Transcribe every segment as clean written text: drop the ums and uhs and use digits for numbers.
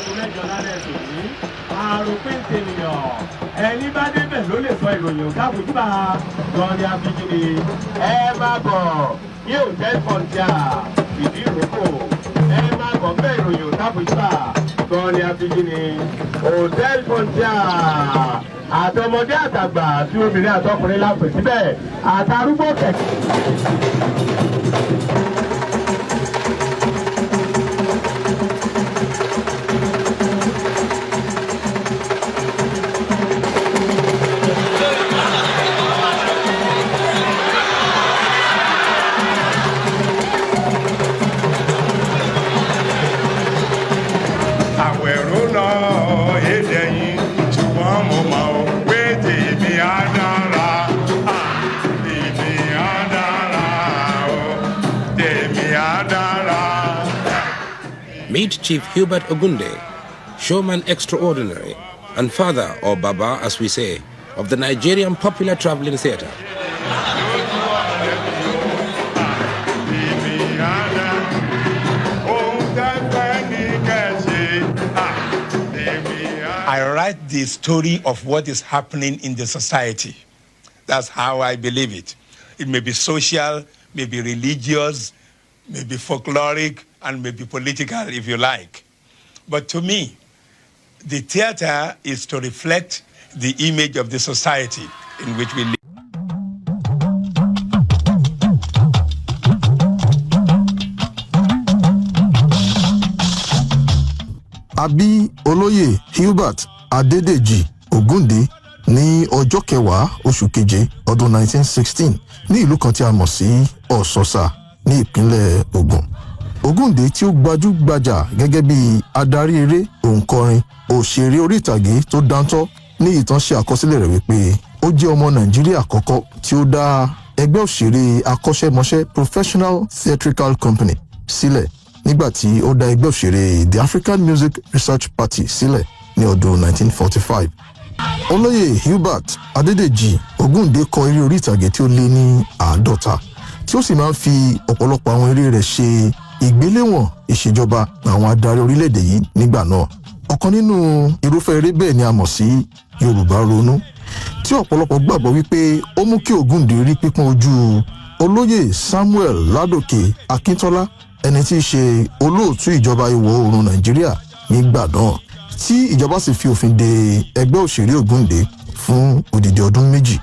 aago mẹ́jọ lálẹ́ tòní àròpin tènìyàn ẹni bá débẹ̀ ló lè sọ ìròyìn òkàbùjúbà lọ́ọ̀dẹ abíjíni ẹ máa bọ̀ ní hòtẹ́ẹ̀lì fọ̀ntíà ìdí ìrókò ẹ máa bọ̀ bẹ́ẹ̀ ìròyìn òkàbùjúbà lọ́ọ̀dẹ abíjíni hòtẹ́ẹ̀lì fọ̀ntíà àtọmọdé àtàgbà tí obìnrin àtọkùnrin lápè síbẹ̀ àtàrúgbó kẹ̀kẹ́. Meet Chief Hubert Ogunde, showman extraordinary, and father, or Baba as we say, of the Nigerian popular traveling theatre. I write the story of what is happening in the society. That's how I believe it. It may be social, may be religious, may be folkloric, and maybe political, if you like. But to me, the theater is to reflect the image of the society in which we live. Abi Olóyè Hubert Adédèjì Ògúndé ní ọjọ́ kẹwàá oṣù keje ọdún 1916 ní ìlú kan tí a mọ̀ sí Ọ̀ṣọ́ṣà ní ìpínlẹ̀ Ògùn. Ògúndé tí ó gbajúgbajà gẹ́gẹ́ bí adarí eré, òǹkọrin, òṣèré orí ìtàgé tó dáńtọ́ ní ìtàn ṣe àkọsílẹ̀ rẹ̀ wípé ó jẹ́ ọmọ Nàìjíríà àkọ́kọ́ tí ó dá ẹgbẹ́ òṣèré akọ́ṣẹ́mọṣẹ́ Professional Theatrical Company sílẹ̀ nígbà tí ó dá ẹgbẹ́ òṣèré The African Music Research Party sílẹ̀ ní ọdún 1945. Olóyè Hubert Adédèjì Ògúndé kọ eré orí ìtàgé tí ó lé ní 50 tí ó sì máa ń fi ọ̀pọ̀lọpọ̀ àwọn eré rẹ̀ ṣe ìgbéléwọ̀n ìṣèjọba àwọn adarí orílẹ̀-èdè yìí nígbà náà. Ọ̀kan nínú irúfẹ́ eré bẹ́ẹ̀ ni a mọ̀ sí Yorùbá Ronú, tí ọ̀pọ̀lọpọ̀ gbàgbọ́ wípé ó mú kí Ògúndé rí pípọ́n ojú Olóyè Samuel Ládòkè Akíntọ́lá, ẹni tí í ṣe olóòtú ìjọba ìwọ̀ oòrùn Nàìjíríà nígbà náà, tí ìjọba sì fi òfin de ẹgbẹ́ òṣèré Ògúndé fún odidi ọdún 2.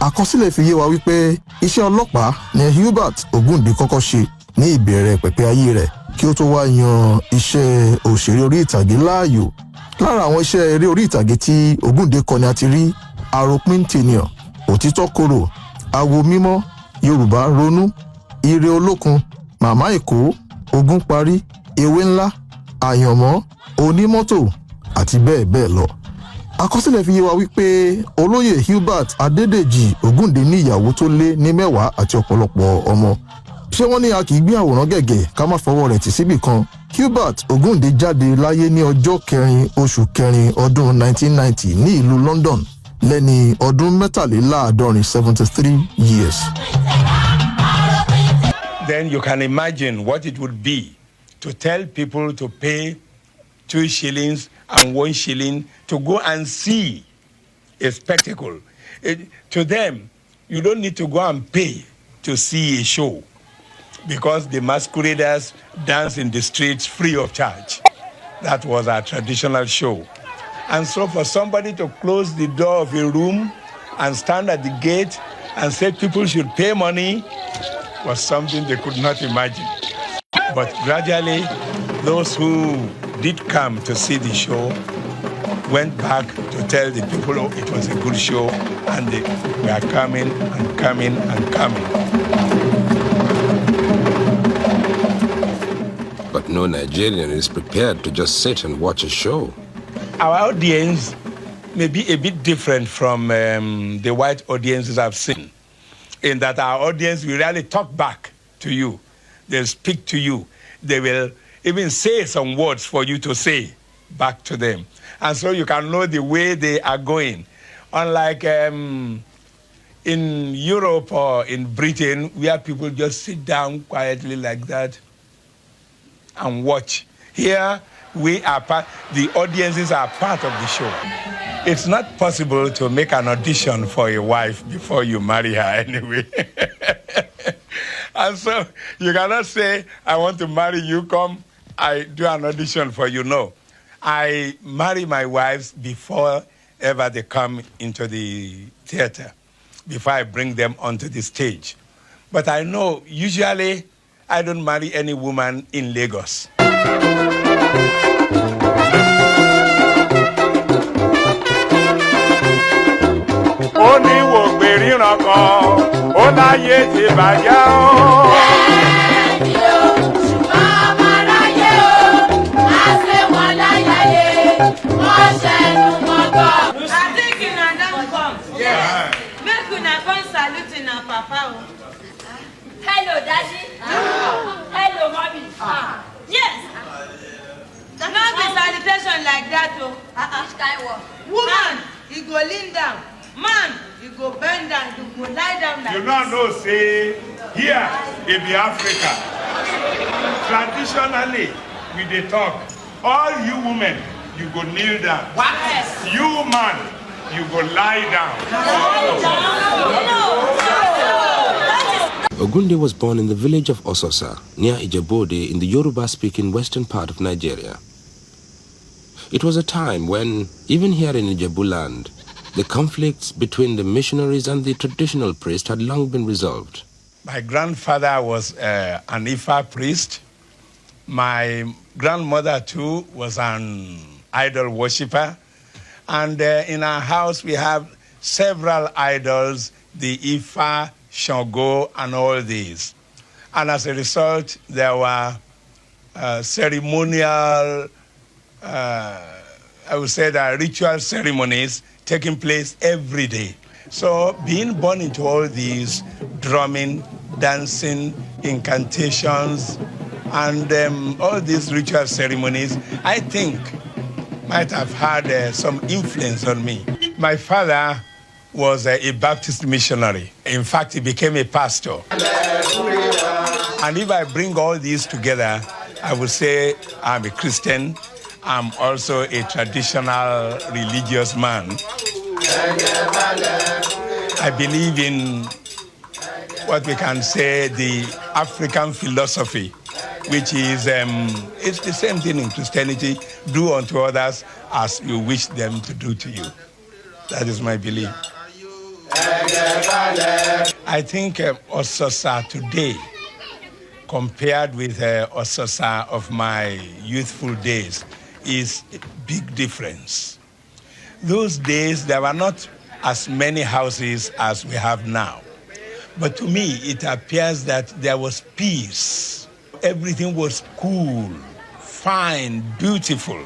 Àkọsílẹ̀ fi yé wa wípé iṣẹ́ ọlọ́pàá ni Hubert Ògúndé kọ́kọ́ ṣe ní ìbẹ̀rẹ̀ pẹ̀pẹ̀ ayé rẹ̀ kí ó tó wá yan iṣẹ́ òṣèré orí ìtàgé láàyò. Lára àwọn iṣẹ́ eré orí ìtàgé tí Ògúndé kọ ni a ti rí Àròpin tènìyàn, Òtítọ́ korò, Awo mímọ́, Yorùbá Ronú, Ire olókun, Màmá Èkó, Ogún parí, Ewé ńlá, Àyànmọ́, Onímọ́tò àti bẹ́ẹ̀ bẹ́ẹ̀ lọ. Àkọsílẹ̀ fi yé wa wípé Olóyè Hubert Adédèjì Ògúndé ní ìyàwó tó lé ní 10 àti ọ̀pọ̀lọpọ̀ ọmọ. Ṣé wọ́n ní a kì í gbé àwòrán gẹ̀gẹ̀ ká má fọwọ́ rẹ̀ tì síbì kan? Hubert Ògúndé jáde láyé ní ọjọ́ 4 oṣù kẹrin ọdún 1990 ní ìlú London lẹ́ni ọdún 73 73 years. Then you can imagine what it would be to tell people to pay 2 shillings and 1 shilling to go and see a spectacle. To them, you don't need to go and pay to see a show, because the masqueraders dance in the streets free of charge. That was our traditional show. And so for somebody to close the door of a room and stand at the gate and say people should pay money was something they could not imagine. But gradually, those who did come to see the show went back to tell the people, oh, it was a good show, and they were coming and coming and coming. But no Nigerian is prepared to just sit and watch a show. Our audience may be a bit different from the white audiences I've seen, in that our audience will really talk back to you. They'll speak to you. They will even say some words for you to say back to them. And so you can know the way they are going. Unlike in Europe or in Britain, where people just sit down quietly like that and watch. Here, the audiences are part of the show. It's not possible to make an audition for a wife before you marry her anyway. And so you cannot say, I want to marry you, come, I do an audition for you. No. I marry my wives before ever they come into the theater, before I bring them onto the stage. But I know, usually, I don't marry any woman in Lagos. Hello, Daddy. Hello, Mommy. Yes. Not the salutation like that, oh. Woman, you go lean down. Man, you go bend down. You go lie down like You not know, say, here in the Africa, traditionally, we dey talk, all you women, you go kneel down. What? You man, you go lie down. Ogunde was born in the village of Ososa, near Ijebode in the Yoruba-speaking western part of Nigeria. It was a time when, even here in Ijebu land, the conflicts between the missionaries and the traditional priest had long been resolved. My grandfather was an Ifa priest. My grandmother, too, was an idol worshipper. And in our house, we have several idols, the Ifa, Shango, and all these. And as a result, there were ceremonial, I would say that ritual ceremonies taking place every day. So being born into all these drumming, dancing, incantations, and all these ritual ceremonies, I think might have had some influence on me. My father was a Baptist missionary. In fact, he became a pastor. And if I bring all these together, I would say I'm a Christian. I'm also a traditional religious man. I believe in what we can say the African philosophy, which is, it's the same thing in Christianity, do unto others as you wish them to do to you. That is my belief. I think Ososa today, compared with Ososa of my youthful days, is a big difference. Those days, there were not as many houses as we have now. But to me, it appears that there was peace. Everything was cool, fine, beautiful.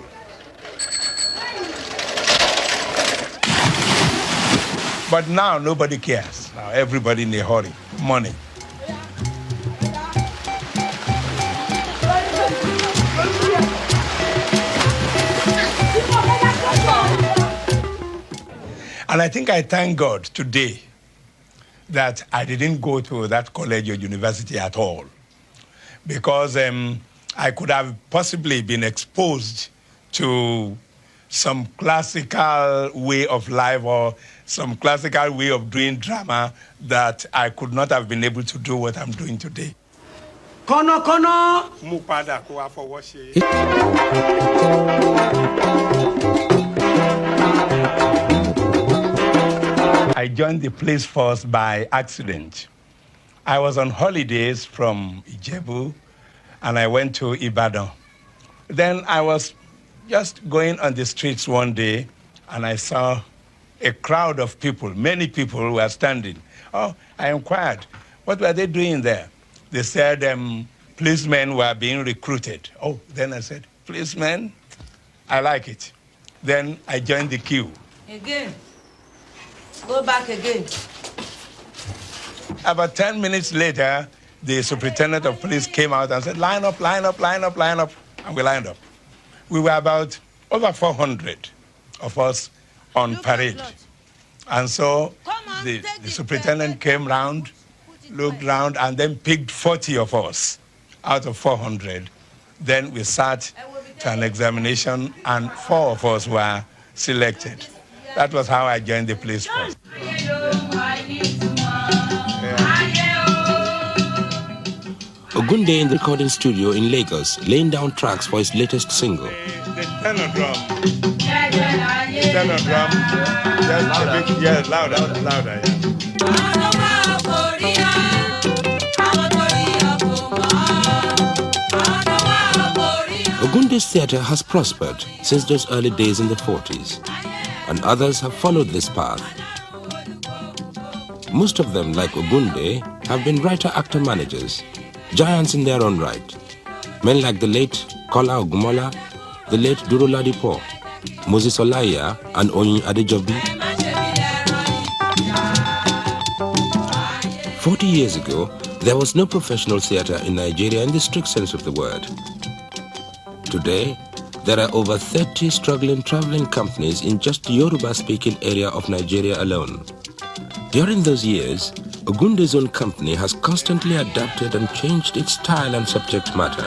But now, nobody cares. Now, everybody in a hurry. Money. And I think I thank God today that I didn't go to that college or university at all, because I could have possibly been exposed to some classical way of life or some classical way of doing drama that I could not have been able to do what I'm doing today. Kono kono. I joined the police force by accident. I was on holidays from Ijebu, and I went to Ibadan. Then I was just going on the streets one day, and I saw a crowd of people, many people were standing. Oh, I inquired, what were they doing there? They said policemen were being recruited. Oh, then I said, policemen? I like it. Then I joined the queue. Again. Go back again. About 10 minutes later, the superintendent of police came out and said, line up, line up, line up, line up. And we lined up. We were about over 400 of us on parade. And so the superintendent came round, looked round, and then picked 40 of us out of 400. Then we sat to an examination, and 4 of us were selected. That was how I joined the police force. Ogunde in the recording studio in Lagos, laying down tracks for his latest single. The tenor drum. Tenor drum. Just a bit, yeah, louder, louder. Ogunde's theatre has prospered since those early days in the 40s, and others have followed this path. Most of them, like Ogunde, have been writer-actor-managers, giants in their own right. Men like the late Kola Ogumola, the late Duro Ladipo, Moses Olaiya, and Oyin Adejobi. 40 years ago, there was no professional theatre in Nigeria in the strict sense of the word. Today, there are over 30 struggling traveling companies in just the Yoruba-speaking area of Nigeria alone. During those years, Ogunde's own company has constantly adapted and changed its style and subject matter.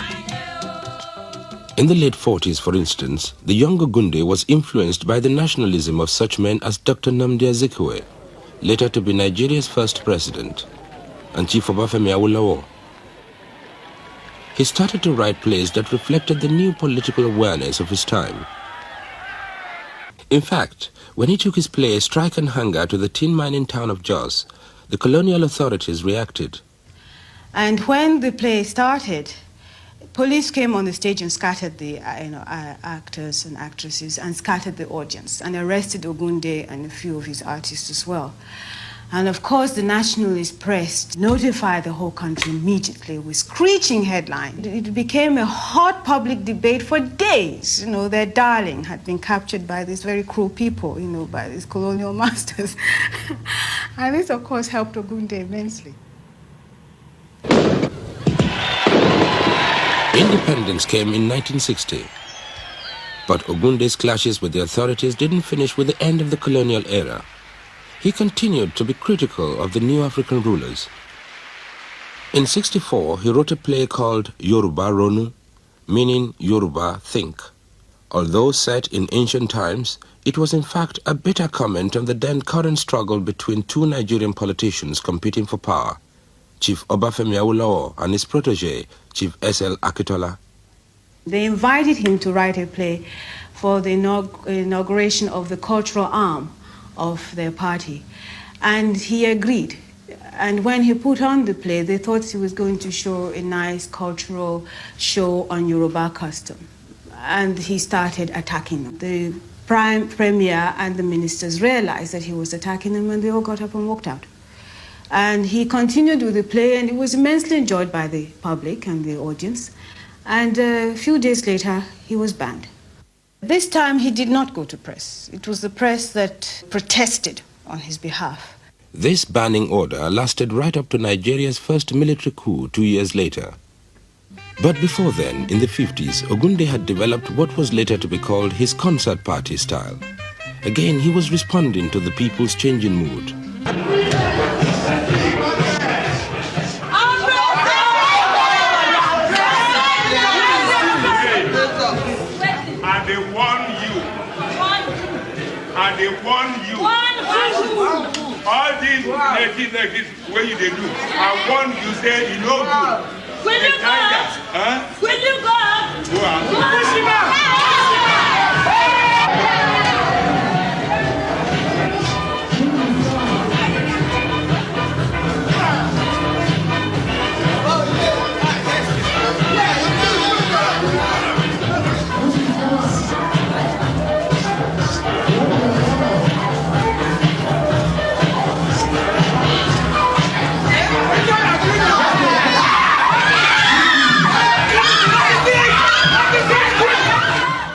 In the late 40s, for instance, the young Ogunde was influenced by the nationalism of such men as Dr. Nnamdi Azikiwe, later to be Nigeria's first president, and Chief Obafemi Awolowo. He started to write plays that reflected the new political awareness of his time. In fact, when he took his play Strike and Hunger to the tin mining town of Jos, the colonial authorities reacted. And when the play started, police came on the stage and scattered the actors and actresses and scattered the audience and arrested Ogunde and a few of his artists as well. And of course, the nationalist press notified the whole country immediately with screeching headlines. It became a hot public debate for days. Their darling had been captured by these very cruel people, by these colonial masters. And this, of course, helped Ogunde immensely. Independence came in 1960. But Ogunde's clashes with the authorities didn't finish with the end of the colonial era. He continued to be critical of the new African rulers. In 1964, he wrote a play called Yoruba Ronu, meaning Yoruba Think. Although set in ancient times, it was in fact a bitter comment on the then current struggle between two Nigerian politicians competing for power, Chief Obafemi Awolowo and his protege, Chief S.L. Akitola. They invited him to write a play for the inauguration of the cultural arm of their party, and he agreed. And when he put on the play, they thought he was going to show a nice cultural show on Yoruba custom, and he started attacking them. The premier and the ministers realized that he was attacking them, and they all got up and walked out. And he continued with the play, and it was immensely enjoyed by the public and the audience. And a few days later, he was banned. This time, he did not go to press. It was the press that protested on his behalf. This banning order lasted right up to Nigeria's first military coup 2 years later. But before then, in the 50s, Ogunde had developed what was later to be called his concert party style. Again, he was responding to the people's changing mood. And they warn you. All these natives like this, what you they do? I warn you, say you know good. Will you go? Huh? Will you go? Go on. Push him out.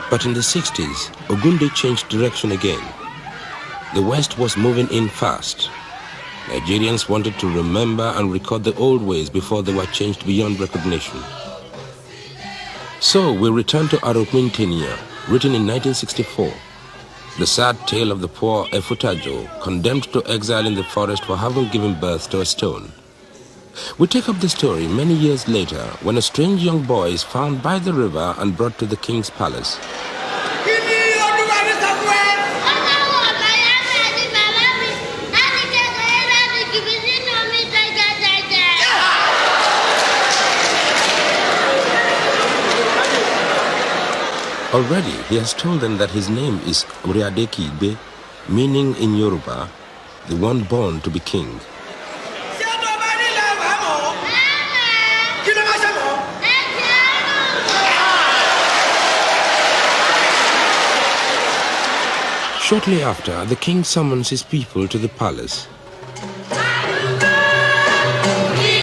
But in the 60s, Ogunde changed direction again. The West was moving in fast. Nigerians wanted to remember and record the old ways before they were changed beyond recognition. So we return to Aroquintania, written in 1964. The sad tale of the poor Efutajo, condemned to exile in the forest for having given birth to a stone. We take up the story many years later when a strange young boy is found by the river and brought to the king's palace. Already he has told them that his name is Uriadeki Igbe, meaning in Yoruba, the one born to be king. Shortly after, the king summons his people to the palace.